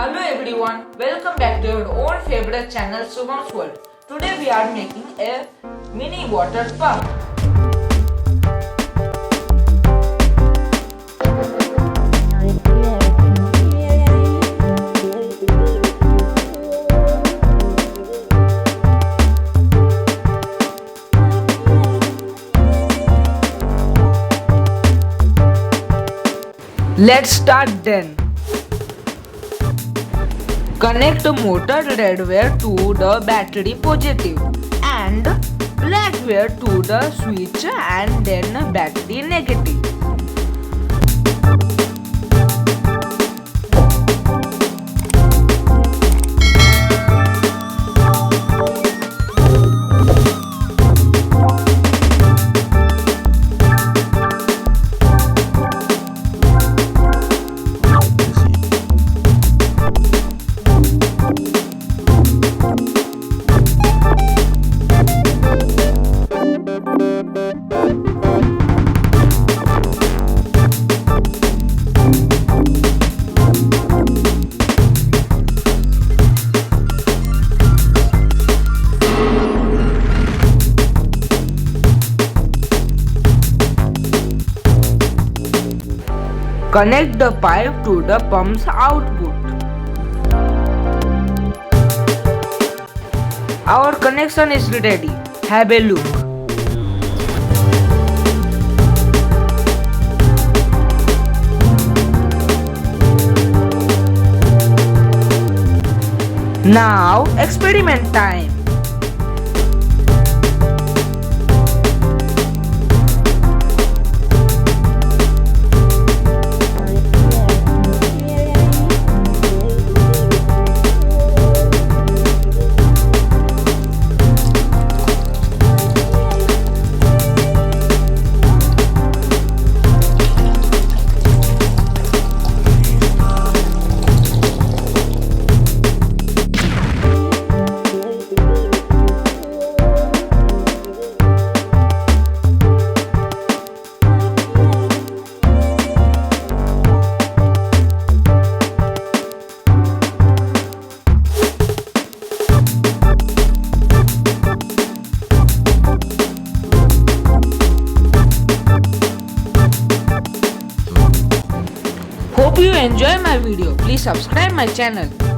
Hello everyone, welcome back to your own favorite channel Subham's World. Today we are making a mini water pump. Let's start then. Connect motor red wire to the battery positive and black wire to the switch and then battery negative. Connect the pipe to the pump's output. Our connection is ready. Have a look. Now, experiment time. Hope you enjoy my video. Please subscribe my channel.